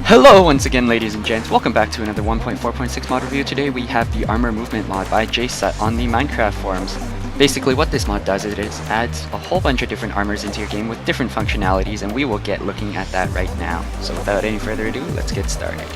Hello once again, ladies and gents, welcome back to another 1.4.6 mod review. Today we have the armor movement mod by JSut on the Minecraft forums. Basically what this mod does is it adds a whole bunch of different armors into your game with different functionalities, and we will get looking at that right now. So without any further ado, let's get started.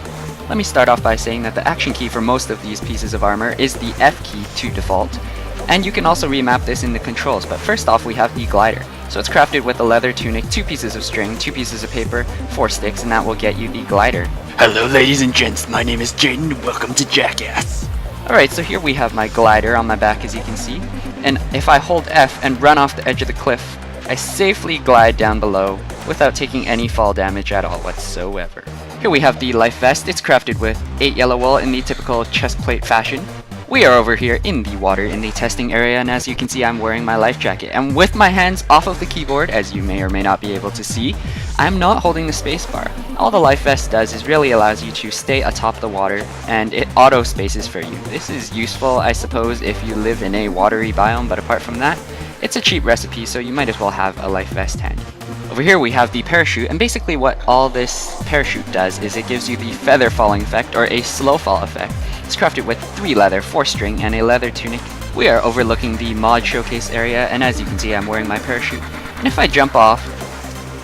Let me start off by saying that the action key for most of these pieces of armor is the F key to default, and you can also remap this in the controls. But first off, we have the glider. So it's crafted with a leather tunic, 2 pieces of string, 2 pieces of paper, 4 sticks, and that will get you the glider. Hello ladies and gents, my name is Jaden, welcome to Jackass. Alright, so here we have my glider on my back, as you can see, and if I hold F and run off the edge of the cliff, I safely glide down below without taking any fall damage at all whatsoever. Here we have the life vest. It's crafted with 8 yellow wool in the typical chest plate fashion. We are over here in the water in the testing area, and as you can see, I'm wearing my life jacket, and with my hands off of the keyboard, as you may or may not be able to see, I'm not holding the spacebar. All the life vest does is really allows you to stay atop the water, and it auto spaces for you. This is useful, I suppose, if you live in a watery biome, but apart from that, it's a cheap recipe, so you might as well have a life vest handy. Over here we have the parachute, and basically what all this parachute does is it gives you the feather falling effect, or a slow fall effect. It's crafted with 3 leather, 4 string, and a leather tunic. We are overlooking the mod showcase area, and as you can see, I'm wearing my parachute. And if I jump off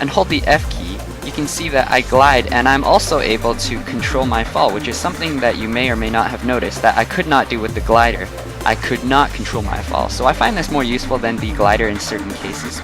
and hold the F key, you can see that I glide, and I'm also able to control my fall, which is something that you may or may not have noticed that I could not do with the glider. I could not control my fall, so I find this more useful than the glider in certain cases,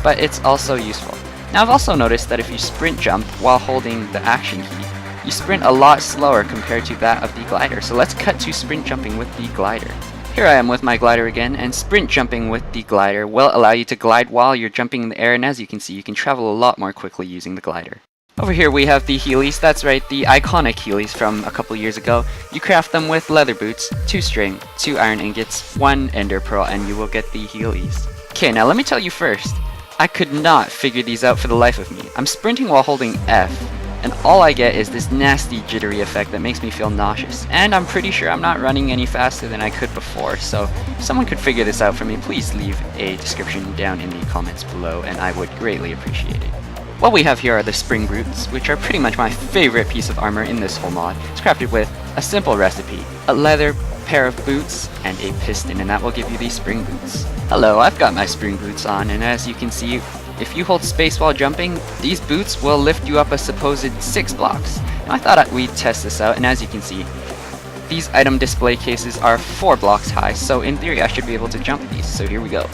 but it's also useful. Now I've also noticed that if you sprint jump while holding the action key, you sprint a lot slower compared to that of the glider. So let's cut to sprint jumping with the glider. Here I am with my glider again, and sprint jumping with the glider will allow you to glide while you're jumping in the air, and as you can see, you can travel a lot more quickly using the glider. Over here we have the helis. That's right, the iconic helis from a couple years ago. You craft them with leather boots, 2 string, 2 iron ingots, 1 ender pearl, and you will get the helis. Okay, now let me tell you first, I could not figure these out for the life of me. I'm sprinting while holding F, and all I get is this nasty jittery effect that makes me feel nauseous. And I'm pretty sure I'm not running any faster than I could before, so if someone could figure this out for me, please leave a description down in the comments below, and I would greatly appreciate it. What we have here are the spring boots, which are pretty much my favorite piece of armor in this whole mod. It's crafted with a simple recipe, a leather pair of boots, and a piston, and that will give you these spring boots. Hello, I've got my spring boots on, and as you can see, if you hold space while jumping, these boots will lift you up a supposed 6 blocks. Now I thought we'd test this out, and as you can see, these item display cases are 4 blocks high, so in theory I should be able to jump these, so here we go.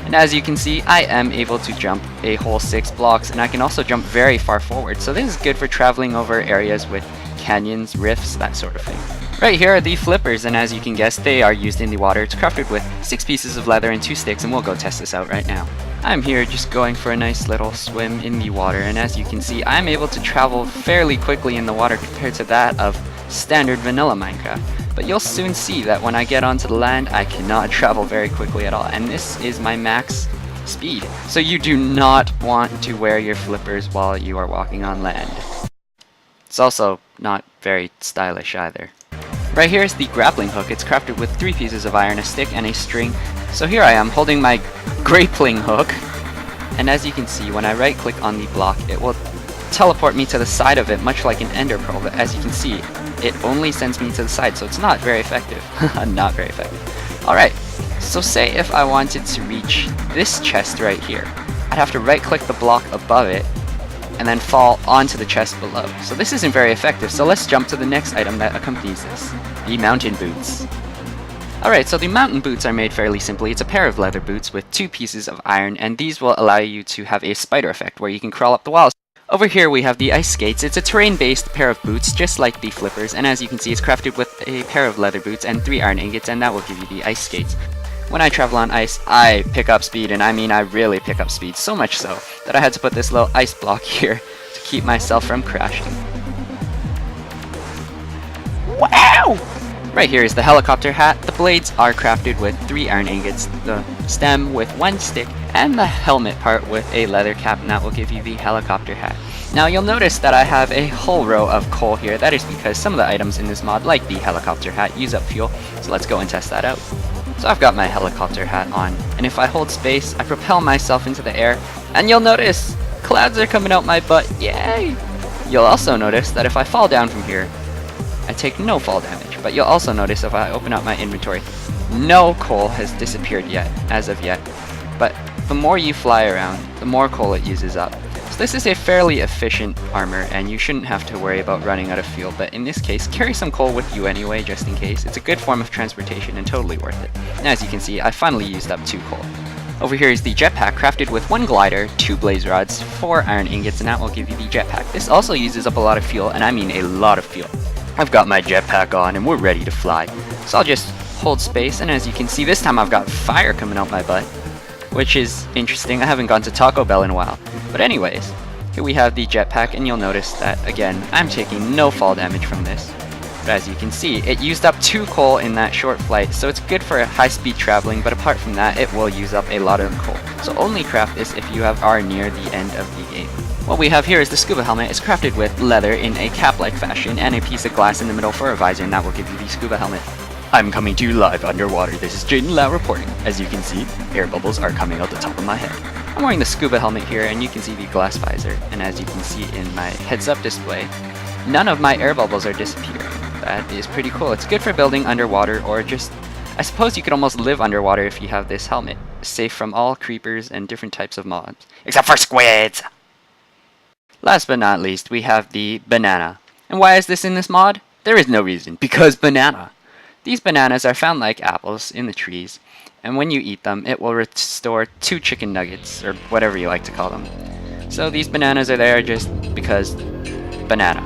And as you can see, I am able to jump a whole 6 blocks, and I can also jump very far forward, so this is good for traveling over areas with canyons, rifts, that sort of thing. Right here are the flippers, and as you can guess, they are used in the water. It's crafted with 6 pieces of leather and 2 sticks, and we'll go test this out right now. I'm here just going for a nice little swim in the water, and as you can see, I'm able to travel fairly quickly in the water compared to that of standard vanilla Minecraft. But you'll soon see that when I get onto the land, I cannot travel very quickly at all, and this is my max speed. So you do not want to wear your flippers while you are walking on land. It's also not very stylish either. Right here is the grappling hook. It's crafted with 3 pieces of iron, a stick, and a string. So here I am holding my grappling hook, and as you can see, when I right click on the block, it will teleport me to the side of it, much like an ender pearl, but as you can see, it only sends me to the side, so it's not very effective. Not very effective. Alright, so say if I wanted to reach this chest right here, I'd have to right click the block above it, and then fall onto the chest below. So this isn't very effective, so let's jump to the next item that accompanies this, the mountain boots. Alright, so the mountain boots are made fairly simply. It's a pair of leather boots with 2 pieces of iron, and these will allow you to have a spider effect where you can crawl up the walls. Over here we have the ice skates. It's a terrain-based pair of boots, just like the flippers, and as you can see, it's crafted with a pair of leather boots and 3 iron ingots, and that will give you the ice skates. When I travel on ice, I pick up speed, and I mean I really pick up speed, so much so that I had to put this little ice block here to keep myself from crashing. Wow! Right here is the helicopter hat. The blades are crafted with 3 iron ingots, the stem with 1 stick, and the helmet part with a leather cap, and that will give you the helicopter hat. Now you'll notice that I have a whole row of coal here. That is because some of the items in this mod, like the helicopter hat, use up fuel, so let's go and test that out. So I've got my helicopter hat on, and if I hold space, I propel myself into the air, and you'll notice clouds are coming out my butt. Yay! You'll also notice that if I fall down from here, I take no fall damage, but you'll also notice if I open up my inventory, no coal has disappeared yet, as of yet, but the more you fly around, the more coal it uses up. So this is a fairly efficient armor, and you shouldn't have to worry about running out of fuel, but in this case, carry some coal with you anyway, just in case. It's a good form of transportation and totally worth it. And as you can see, I finally used up 2 coal. Over here is the jetpack, crafted with 1 glider, 2 blaze rods, 4 iron ingots, and that will give you the jetpack. This also uses up a lot of fuel, and I mean a lot of fuel. I've got my jetpack on, and we're ready to fly. So I'll just hold space, and as you can see, this time I've got fire coming out my butt, which is interesting. I haven't gone to Taco Bell in a while. But anyways, here we have the jetpack, and you'll notice that, again, I'm taking no fall damage from this. But as you can see, it used up 2 coal in that short flight, so it's good for high-speed traveling, but apart from that, it will use up a lot of coal. So only craft this if you are near the end of the game. What we have here is the scuba helmet. It's crafted with leather in a cap-like fashion, and a piece of glass in the middle for a visor, and that will give you the scuba helmet. I'm coming to you live underwater. This is Jaden Lau reporting. As you can see, air bubbles are coming out the top of my head. I'm wearing the scuba helmet here, and you can see the glass visor, and as you can see in my heads-up display, none of my air bubbles are disappearing. That is pretty cool. It's good for building underwater, or just, I suppose you could almost live underwater if you have this helmet. Safe from all creepers and different types of mobs. Except for squids! Last but not least, we have the banana. And why is this in this mod? There is no reason, because banana. These bananas are found like apples in the trees, and when you eat them, it will restore 2 chicken nuggets, or whatever you like to call them. So these bananas are there just because banana.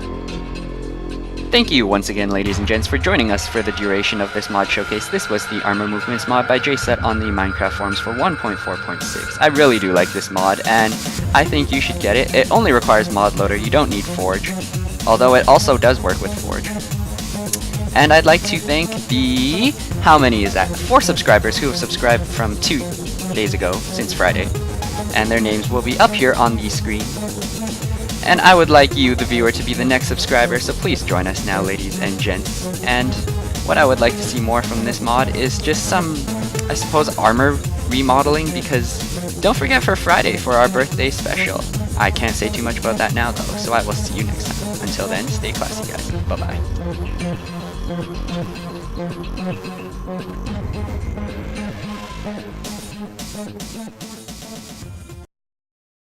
Thank you once again, ladies and gents, for joining us for the duration of this mod showcase. This was the Armor Movements mod by JSet on the Minecraft forums for 1.4.6. I really do like this mod, and I think you should get it. It only requires mod loader, you don't need Forge, although it also does work with Forge. And I'd like to thank the, how many is that? 4 subscribers who have subscribed from 2 days ago, since Friday. And their names will be up here on the screen. And I would like you, the viewer, to be the next subscriber, so please join us now, ladies and gents. And what I would like to see more from this mod is just some, I suppose, armor remodeling, because don't forget for Friday for our birthday special. I can't say too much about that now, though, so I will see you next time. Until then, stay classy, guys. Bye-bye.